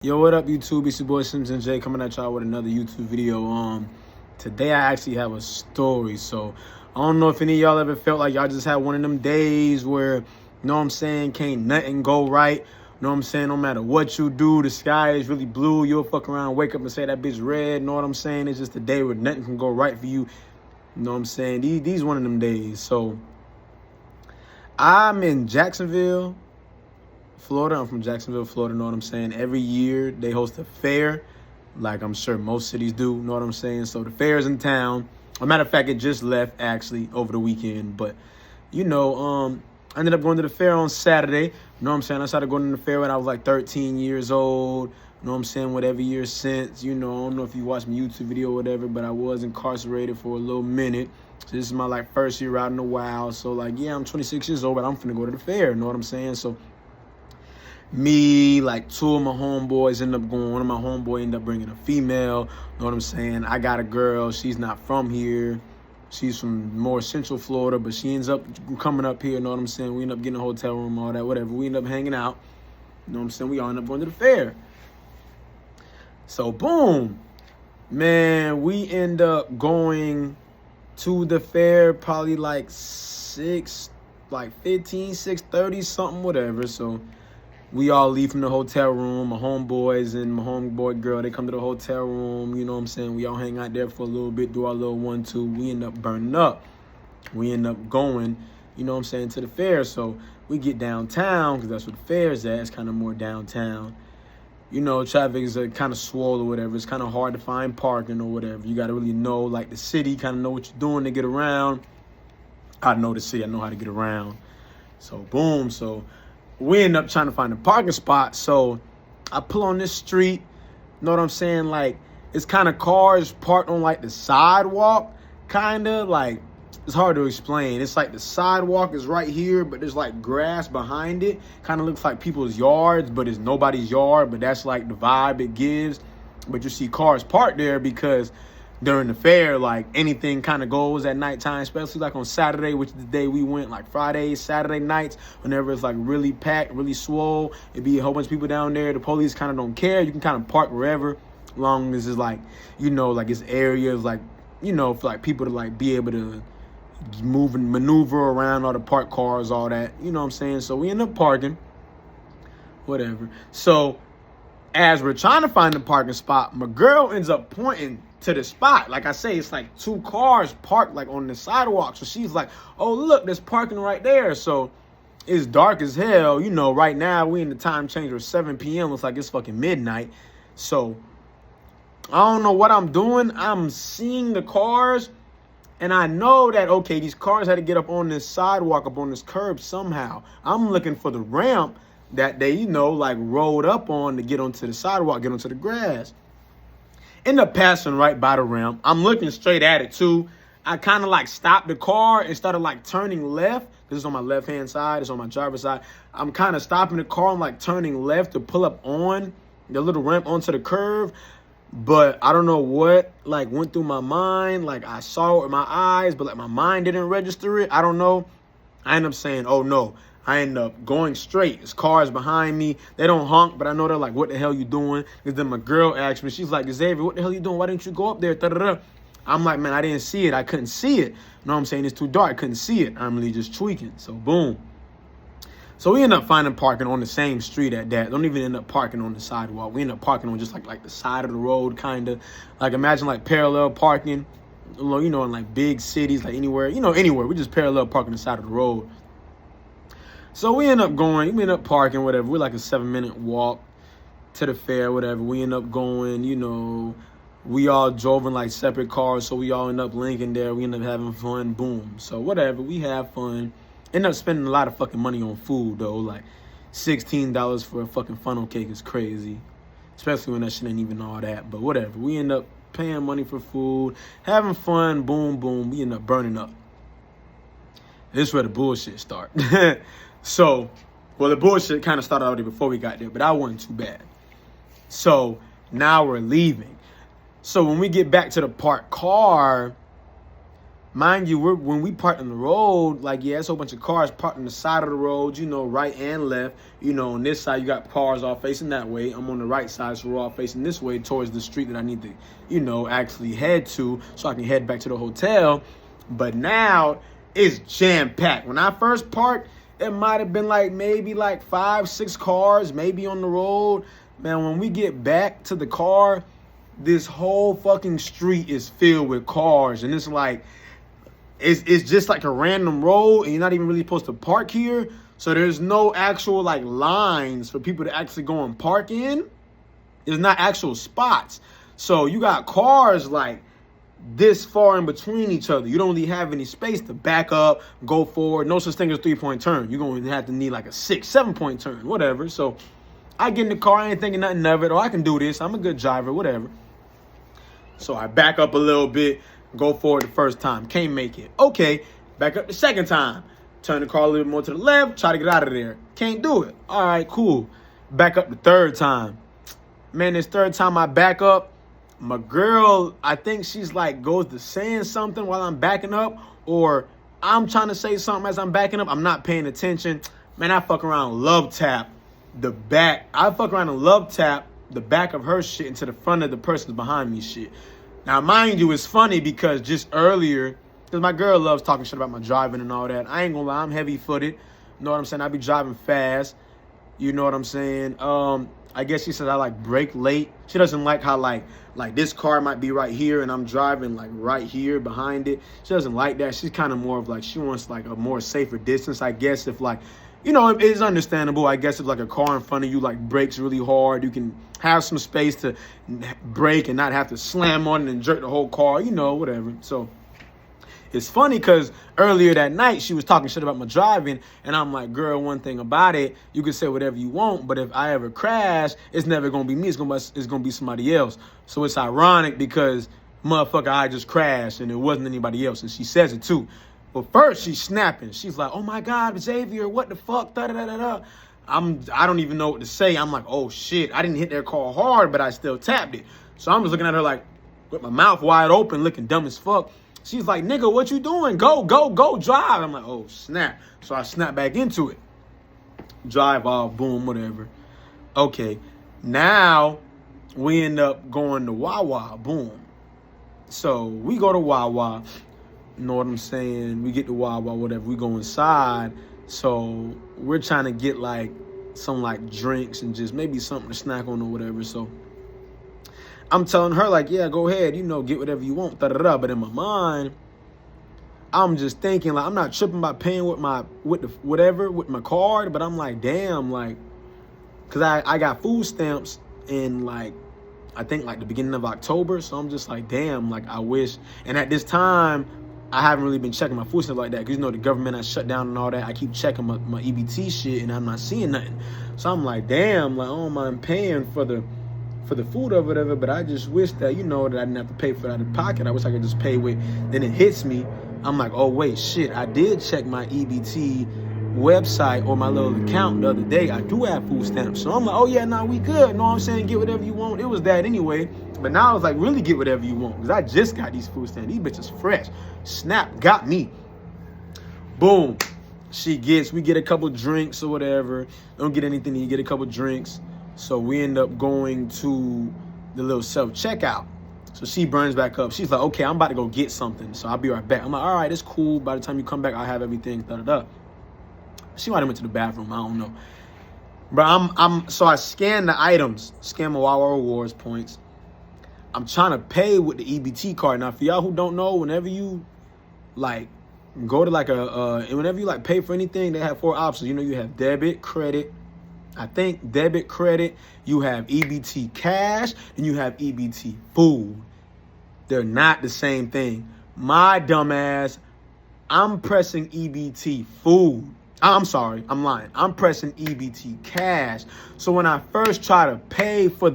Yo, what up, YouTube? It's your boy Simpson J coming at y'all with another YouTube video. Today I actually have a story. So I don't know if any of y'all ever felt like y'all just had one of them days where, you know what I'm saying, can't nothing go right. You know what I'm saying? No matter what you do, the sky is really blue. You'll fuck around, wake up and say that bitch red. You know what I'm saying? It's just a day where nothing can go right for you. You know what I'm saying? These one of them days. So I'm in Jacksonville, Florida. I'm from Jacksonville, Florida, know what I'm saying? Every year they host a fair, like I'm sure most cities do, know what I'm saying? So the fair's in town. As a matter of fact, it just left actually over the weekend. But, I ended up going to the fair on Saturday. You know what I'm saying? I started going to the fair when I was like 13 years old. You know what I'm saying? With every year since, I don't know if you watched my YouTube video or whatever, but I was incarcerated for a little minute. So this is my like first year out in a while. So like, yeah, I'm 26 years old, but I'm finna go to the fair, you know what I'm saying? So me, like two of my homeboys end up going. One of my homeboys end up bringing a female. Know what I'm saying? I got a girl. She's not from here. She's from more central Florida, but she ends up coming up here. Know what I'm saying? We end up getting a hotel room, all that, whatever. We end up hanging out. You know what I'm saying? We all end up going to the fair. So, boom. Man, we end up going to the fair probably like 6:30, something, whatever. So we all leave from the hotel room. My homeboys and my homeboy girl, they come to the hotel room. You know what I'm saying? We all hang out there for a little bit, do our little 1-2. We end up burning up. We end up going, you know what I'm saying, to the fair. So we get downtown because that's where the fair is at. It's kind of more downtown. Traffic is kind of swole or whatever. It's kind of hard to find parking or whatever. You got to really know, like, the city, kind of know what you're doing to get around. I know the city. I know how to get around. So, boom. So we end up trying to find a parking spot. So I pull on this street. Know what I'm saying? Like, it's kind of cars parked on, like, the sidewalk, kind of. Like, it's hard to explain. It's like the sidewalk is right here, but there's, like, grass behind it. Kind of looks like people's yards, but it's nobody's yard. But that's, like, the vibe it gives. But you see cars parked there because during the fair, like, anything kind of goes at nighttime, especially like on Saturday, which is the day we went, like Friday, Saturday nights, whenever it's like really packed, really swole, it'd be a whole bunch of people down there. The police kind of don't care. You can kind of park wherever, long as it's like, like it's areas like, for like people to like be able to move and maneuver around all the parked cars, all that, you know what I'm saying? So we end up parking, whatever. So as we're trying to find the parking spot, my girl ends up pointing to the spot. Like I say, it's like two cars parked like on the sidewalk. So she's like, oh, look, there's parking right there. So it's dark as hell. Right now we in the time change of 7 p.m. Looks like it's fucking midnight. So I don't know what I'm doing. I'm seeing the cars and I know that, okay, these cars had to get up on this sidewalk, up on this curb somehow. I'm looking for the ramp that they, like rolled up on to get onto the sidewalk, get onto the grass. End up passing right by the ramp. I'm looking straight at it too. I kind of like stopped the car and started like turning left. This is on my left-hand side. It's on my driver's side. I'm kind of stopping the car. I'm like turning left to pull up on the little ramp onto the curve. But I don't know what like went through my mind. Like I saw it with my eyes, but like my mind didn't register it. I don't know. I end up saying, oh no. I end up going straight. There's cars behind me. They don't honk, but I know they're like, what the hell you doing? Because then my girl asked me, she's like, Xavier, what the hell you doing? Why didn't you go up there? Da-da-da. I'm like, man, I didn't see it. I couldn't see it. You know what I'm saying? It's too dark. I couldn't see it. I'm really just tweaking. So, boom. So we end up finding parking on the same street at that. Don't even end up parking on the sidewalk. We end up parking on just like the side of the road, kind of. Like, imagine like parallel parking, in like big cities, like anywhere. Anywhere. We just parallel parking the side of the road. So we end up parking, whatever. We're like a 7-minute walk to the fair, whatever. We end up going, we all drove in like separate cars. So we all end up linking there. We end up having fun. Boom. So whatever. We have fun. End up spending a lot of fucking money on food, though. Like $16 for a fucking funnel cake is crazy. Especially when that shit ain't even all that. But whatever. We end up paying money for food, having fun. Boom, boom. We end up burning up. This is where the bullshit start. So, the bullshit kind of started already before we got there, but that wasn't too bad. So, now we're leaving. So, when we get back to the parked car, Mind you, when we parked on the road, like, yeah, it's a whole bunch of cars parked on the side of the road, you know, right and left. You know, on this side, you got cars all facing that way. I'm on the right side, so we're all facing this way towards the street that I need to, you know, actually head to so I can head back to the hotel. But now it's jam-packed. When I first parked, it might have been like maybe like 5, 6 cars, maybe on the road. Man, when we get back to the car, this whole fucking street is filled with cars. And it's like, it's just like a random road, and you're not even really supposed to park here. So there's no actual like lines for people to actually go and park in. There's not actual spots. So you got cars like this far in between each other. You don't really have any space to back up, go forward. No such thing as 3-point turn. You're going to have to need like a 6, 7-point turn, whatever. So I get in the car, I ain't thinking nothing of it. Oh, I can do this. I'm a good driver, whatever. So I back up a little bit. Go forward the first time. Can't make it. Okay. Back up the second time. Turn the car a little bit more to the left. Try to get out of there. Can't do it. All right, cool. Back up the third time. Man, this third time I back up, my girl, I think she's like goes to saying something while I'm backing up, or I'm trying to say something as I'm backing up. I'm not paying attention. Man, I fuck around love tap the back. I fuck around and love tap the back of her shit into the front of the person behind me shit. Now, mind you, it's funny because just earlier, because my girl loves talking shit about my driving and all that. I ain't gonna lie, I'm heavy-footed. You know what I'm saying? I be driving fast. You know what I'm saying? I guess she says I like brake late. She doesn't like how like this car might be right here and I'm driving like right here behind it. She doesn't like that. She's kind of more of like, she wants like a more safer distance, I guess. If like, you know, it is understandable. I guess if like a car in front of you like brakes really hard, you can have some space to brake and not have to slam on it and jerk the whole car, you know, whatever. So it's funny because earlier that night she was talking shit about my driving, and I'm like, girl, one thing about it, you can say whatever you want, but if I ever crash, it's never gonna be me. It's gonna be somebody else. So it's ironic because motherfucker, I just crashed and it wasn't anybody else, and she says it too. But first she's snapping. She's like, oh my God, Xavier, what the fuck? Da da da da da. I don't even know what to say. I'm like, oh shit, I didn't hit that car hard, but I still tapped it. So I'm just looking at her like with my mouth wide open, looking dumb as fuck. She's like, nigga, what you doing? Go, drive. I'm like, oh, snap. So I snap back into it. Drive off, boom, whatever. Okay, now we end up going to Wawa, boom. So we go to Wawa, you know what I'm saying? We get to Wawa, whatever. We go inside. So we're trying to get like some like drinks and just maybe something to snack on or whatever. So I'm telling her like, yeah, go ahead, you know, get whatever you want, da da da. But in my mind, I'm just thinking like I'm not tripping about paying with my card, but I'm like, damn, like, cause I got food stamps in like I think like the beginning of October. So I'm just like, damn, like I wish. And at this time, I haven't really been checking my food stamps like that because, you know, the government has shut down and all that. I keep checking my EBT shit and I'm not seeing nothing. So I'm like, damn, like, oh, I'm paying for the food or whatever, but I just wish that, you know, that I didn't have to pay for that out of pocket. I wish I could just pay with. Then it hits me. I'm like, oh, wait, shit, I did check my EBT website or my little account the other day. I do have food stamps. So I'm like, oh, yeah, nah, we good. Know what I'm saying? Get whatever you want. It was that anyway. But now it's like, really get whatever you want because I just got these food stamps. These bitches fresh. Snap, got me. Boom. We get a couple drinks or whatever. Don't get anything, you get a couple drinks. So we end up going to the little self-checkout. So she burns back up. She's like, okay, I'm about to go get something. So I'll be right back. I'm like, all right, it's cool. By the time you come back, I'll have everything. Da-da-da. She might have went to the bathroom. I don't know. But so I scan the items. Scan my Wawa Rewards points. I'm trying to pay with the EBT card. Now, for y'all who don't know, whenever you, like, go to, like, whenever you, like, pay for anything, they have 4 options. You know, you have debit, credit. I think debit, credit. You have EBT cash, and you have EBT food. They're not the same thing. My dumb ass, I'm pressing EBT food. I'm sorry, I'm lying. I'm pressing EBT cash. So when I first try to pay for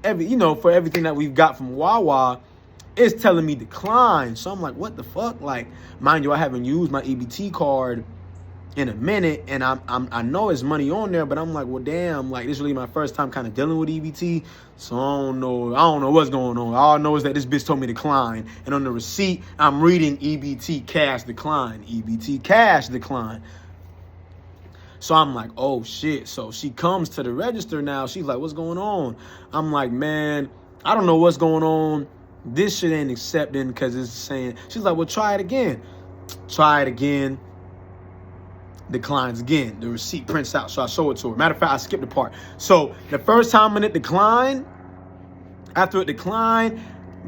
for everything that we've got from Wawa, it's telling me decline. So I'm like, what the fuck? Like, mind you, I haven't used my EBT card in a minute, and I know it's money on there, but I'm like, well, damn, like this is really my first time kind of dealing with EBT, so I don't know what's going on. All I know is that this bitch told me decline, and on the receipt I'm reading EBT cash decline, EBT cash decline. So I'm like, oh shit. So she comes to the register now. She's like, what's going on? I'm like, man, I don't know what's going on. This shit ain't accepting because it's saying, she's like, well, try it again. Try it again. Declines again. The receipt prints out. So I show it to her. Matter of fact, I skipped the part. So the first time when it declined, after it declined,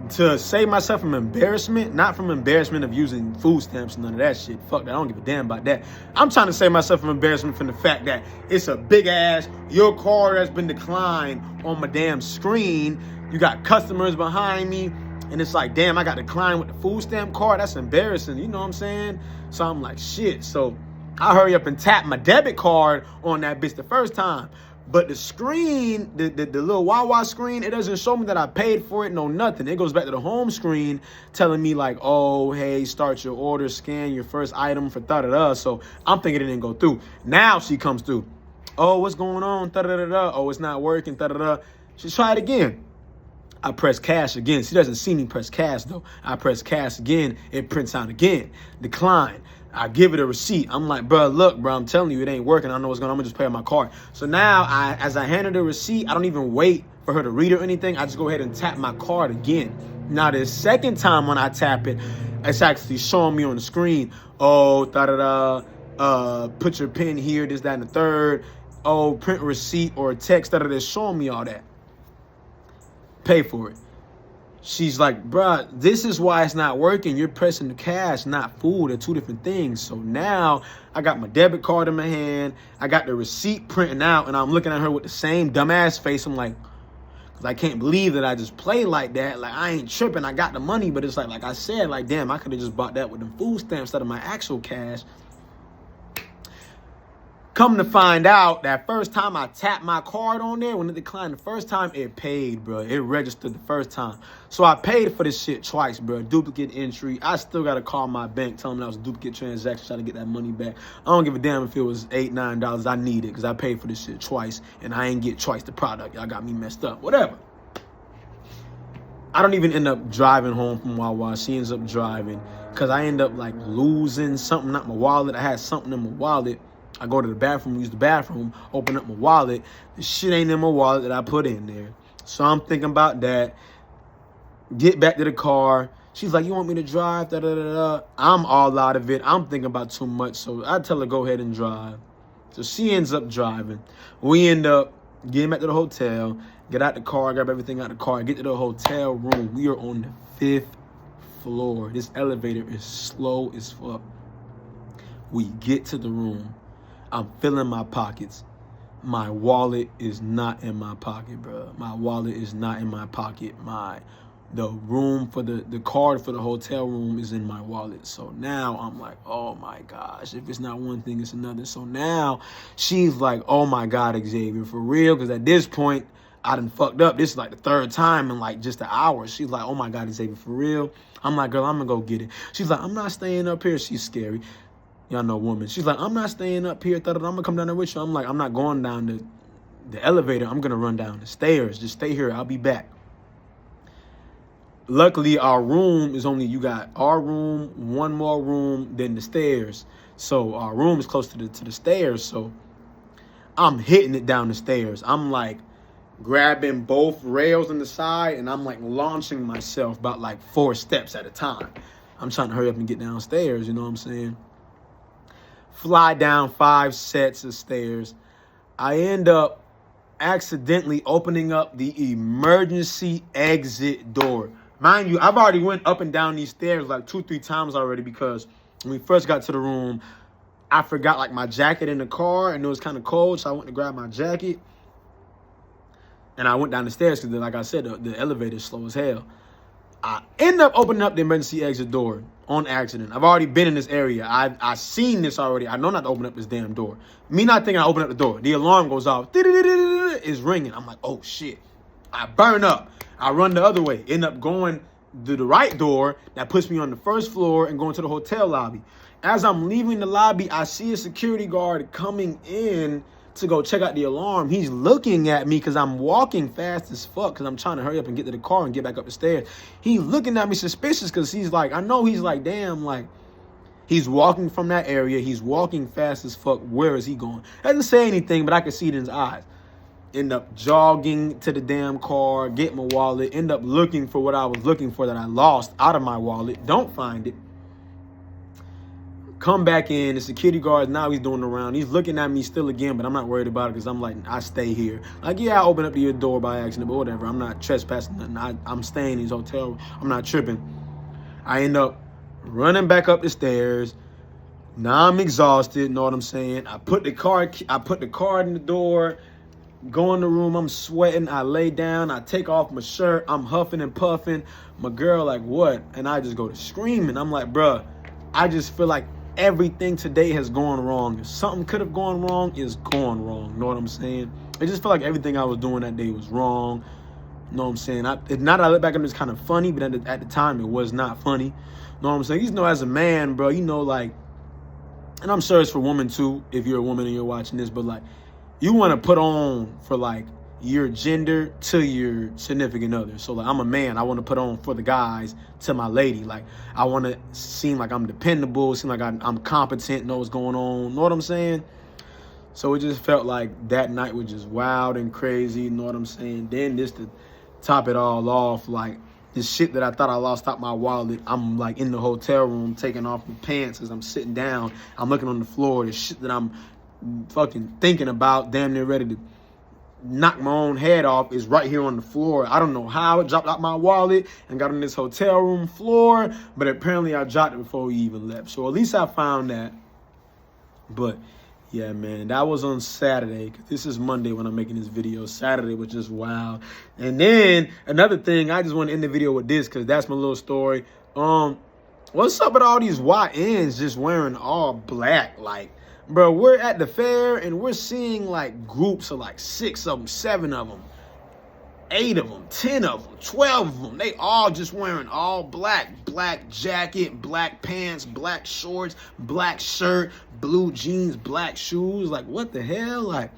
to save myself from embarrassment, not from embarrassment of using food stamps and none of that shit. Fuck that. I don't give a damn about that. I'm trying to save myself from embarrassment from the fact that it's a big ass, your card has been declined on my damn screen. You got customers behind me, and it's like, damn, I got declined with the food stamp card. That's embarrassing. You know what I'm saying? So I'm like, shit. So I hurry up and tap my debit card on that bitch the first time. But the screen, the little Wawa screen, it doesn't show me that I paid for it, no nothing. It goes back to the home screen telling me like, oh, hey, start your order, scan your first item for da-da-da. So I'm thinking it didn't go through. Now she comes through. Oh, what's going on? Da-da-da-da. Oh, it's not working, da-da-da. She tried again. I press cash again. She doesn't see me press cash though. I press cash again. It prints out again. Decline. I give it a receipt. I'm like, bro, look, bro, I'm telling you, it ain't working. I know what's going on. I'm going to just pay on my card. So now, as I hand her the receipt, I don't even wait for her to read or anything. I just go ahead and tap my card again. Now, the second time when I tap it, it's actually showing me on the screen, oh, da-da-da, put your pin here, this, that, and the third. Oh, print a receipt or a text, da-da-da, showing me all that. Pay for it. She's like, bruh, this is why it's not working. You're pressing the cash, not food. They're two different things. So now I got my debit card in my hand. I got the receipt printing out, and I'm looking at her with the same dumbass face. I'm like, because I can't believe that I just played like that. Like, I ain't tripping. I got the money, but it's like I said, like, damn, I could have just bought that with them food stamps instead of my actual cash. Come to find out, that first time I tapped my card on there, when it declined the first time, it paid, bro. It registered the first time. So I paid for this shit twice, bro. Duplicate entry. I still got to call my bank, tell them that was a duplicate transaction, try to get that money back. I don't give a damn if it was $8, $9. I need it because I paid for this shit twice, and I ain't get twice the product. Y'all got me messed up. Whatever. I don't even end up driving home from Wawa. She ends up driving because I end up, like, losing something, not my wallet. I had something in my wallet. I go to the bathroom, use the bathroom, open up my wallet. The shit ain't in my wallet that I put in there. So I'm thinking about that. Get back to the car. She's like, you want me to drive? Da, da, da, da. I'm all out of it. I'm thinking about too much. So I tell her, go ahead and drive. So she ends up driving. We end up getting back to the hotel, get out the car, grab everything out the car, get to the hotel room. We are on the 5th floor. This elevator is slow as fuck. We get to the room. I'm filling my pockets. My wallet is not in my pocket, bro. My wallet is not in my pocket. The room for the card for the hotel room is in my wallet. So now I'm like, oh my gosh, if it's not one thing, it's another. So now she's like, oh my God, Xavier, for real? Because at this point, I done fucked up. This is like the third time in like just an hour. She's like, oh my God, Xavier, for real? I'm like, girl, I'm gonna go get it. She's like, I'm not staying up here. She's scary. Y'all know woman. She's like, I'm not staying up here. I'm going to come down there with you. I'm like, I'm not going down the elevator. I'm going to run down the stairs. Just stay here. I'll be back. Luckily, our room is only, you got our room, one more room, then the stairs. So our room is close to the stairs. So I'm hitting it down the stairs. I'm like grabbing both rails on the side, and I'm like launching myself about like 4 steps at a time. I'm trying to hurry up and get downstairs. You know what I'm saying? Fly down 5 sets of stairs. I end up accidentally opening up the emergency exit door. Mind you, I've already went up and down these stairs like 2-3 times already, because when we first got to the room, I forgot like my jacket in the car, and it was kind of cold, so I went to grab my jacket. And I went down the stairs because, like I said, the elevator is slow as hell. I end up opening up the emergency exit door on accident. I've already been in this area. I've seen this already. I know not to open up this damn door. Me not thinking I open up the door. The alarm goes off. It's ringing. I'm like, oh, shit. I burn up. I run the other way. End up going the right door that puts me on the first floor and going to the hotel lobby. As I'm leaving the lobby, I see a security guard coming in to go check out the alarm. He's looking at me because I'm walking fast as fuck because I'm trying to hurry up and get to the car and get back up the stairs. He's looking at me suspicious because he's like, I know he's like, damn, like, he's walking from that area. He's walking fast as fuck. Where is he going? Doesn't say anything, but I can see it in his eyes. End up jogging to the damn car, get my wallet, end up looking for what I was looking for that I lost out of my wallet. Don't find it. Come back in. The security guard, now he's doing the round. He's looking at me still again, but I'm not worried about it because I'm like, I stay here. Like, yeah, I open up to your door by accident, but whatever. I'm not trespassing nothing. I'm staying in his hotel. I'm not tripping. I end up running back up the stairs. Now I'm exhausted. Know what I'm saying? I put the card in the door. Go in the room, I'm sweating, I lay down, I take off my shirt, I'm huffing and puffing. My girl like, what? And I just go to screaming. I'm like, bruh, I just feel like everything today has gone wrong. If something could have gone wrong, it's gone wrong. Know what I'm saying? I just feel like everything I was doing that day was wrong. Know what I'm saying? Now that I look back on it, it's kind of funny, but at the time, it was not funny. Know what I'm saying? You know, as a man, bro, you know, like, and I'm sure it's for women too, if you're a woman and you're watching this, but like, you want to put on for like your gender to your significant other. So like, I'm a man, I want to put on for the guys to my lady. Like, I want to seem like I'm dependable, seem like I'm competent, know what's going on. Know what I'm saying? So it just felt like that night was just wild and crazy. Know what I'm saying? Then just to top it all off, like this shit that I thought I lost out my wallet, I'm like in the hotel room taking off my pants as I'm sitting down. I'm looking on the floor. The shit that I'm fucking thinking about, damn near ready to knock my own head off, is right here on the floor. I don't know how it dropped out my wallet and got on this hotel room floor, but apparently I dropped it before we even left. So at least I found that. But yeah, man, that was on Saturday. This is Monday when I'm making this video. Saturday was just wild. And then another thing, I just want to end the video with this because that's my little story. What's up with all these YNs just wearing all black? Like, bro, we're at the fair and we're seeing like groups of like 6 of them, 7 of them, 8 of them, 10 of them, 12 of them. They all just wearing all black. Black jacket, black pants, black shorts, black shirt, blue jeans, black shoes. Like, what the hell? Like,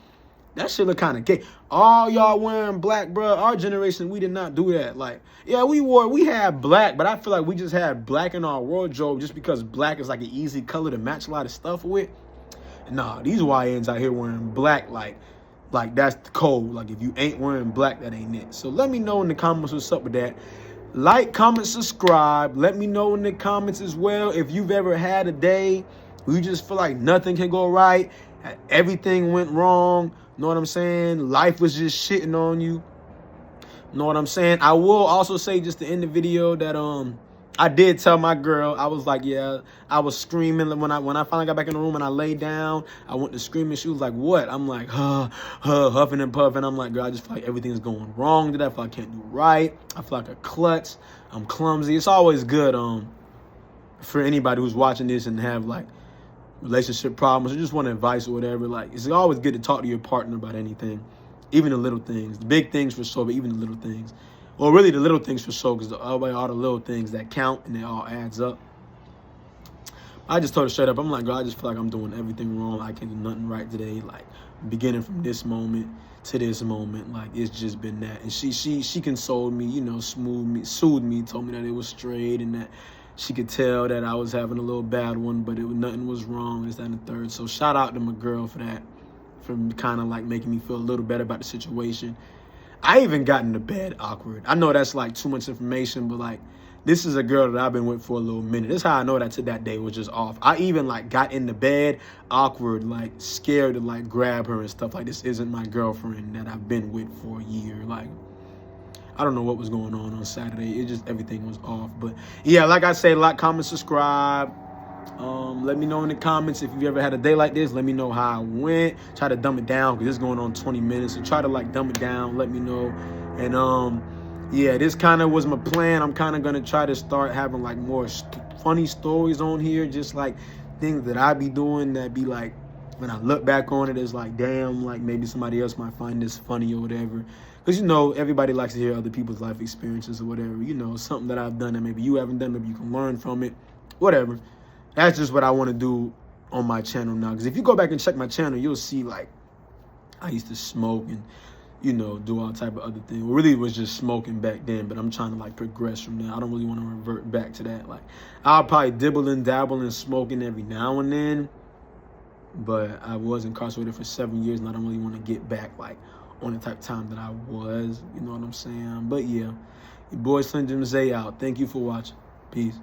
that shit look kind of gay. All y'all wearing black, bro. Our generation, we did not do that. Like, yeah, we had black, but I feel like we just had black in our wardrobe just because black is like an easy color to match a lot of stuff with. Nah, these YNs out here wearing black, like that's the code. Like, if you ain't wearing black, that ain't it. So let me know in the comments what's up with that. Like, comment, subscribe. Let me know in the comments as well if you've ever had a day where you just feel like nothing can go right, everything went wrong. Know what I'm saying? Life was just shitting on you. Know what I'm saying? I will also say, just to end the video, that I did tell my girl, I was like, yeah, I was screaming when I finally got back in the room and I laid down. I went to screaming. She was like, what? I'm like, huffing and puffing. I'm like, girl, I just feel like everything's going wrong today. I feel like I can't do right. I feel like a klutz. I'm clumsy. It's always good for anybody who's watching this and have like relationship problems or just want advice or whatever. Like, it's always good to talk to your partner about anything, even the little things, the big things for sure, but even the little things. Well, really the little things for sure, because all the little things that count and it all adds up. I just told her straight up, I'm like, girl, I just feel like I'm doing everything wrong. I can't do nothing right today. Like, beginning from this moment to this moment, like, it's just been that. And she consoled me, you know, soothed me, told me that it was straight and that she could tell that I was having a little bad one, but nothing was wrong, this, that, and the third. So shout out to my girl for that, for kind of like making me feel a little better about the situation. I even got into bed awkward. I know that's like too much information, but like, this is a girl that I've been with for a little minute. This is how I know that that day was just off. I even like got into bed awkward, like scared to like grab her and stuff. Like, this isn't my girlfriend that I've been with for a year. Like, I don't know what was going on Saturday. It just, everything was off. But yeah, like I say, like, comment, subscribe. Let me know in the comments if you've ever had a day like this. Let me know how it went. Try to dumb it down because it's going on 20 minutes. So try to like dumb it down. Let me know. And yeah, this kind of was my plan. I'm kind of going to try to start having like more funny stories on here. Just like things that I be doing that be like, when I look back on it, it's like, damn, like maybe somebody else might find this funny or whatever. Because, you know, everybody likes to hear other people's life experiences or whatever. You know, something that I've done that maybe you haven't done. Maybe you can learn from it. Whatever. That's just what I want to do on my channel now. Because if you go back and check my channel, you'll see, like, I used to smoke and, you know, do all type of other things. Well, really, it was just smoking back then. But I'm trying to, like, progress from there. I don't really want to revert back to that. Like, I'll probably dibble and dabble in smoking every now and then. But I was incarcerated for 7 years, and I don't really want to get back, like, on the type of time that I was. You know what I'm saying? But, yeah, your boy Slim Jim Zay out. Thank you for watching. Peace.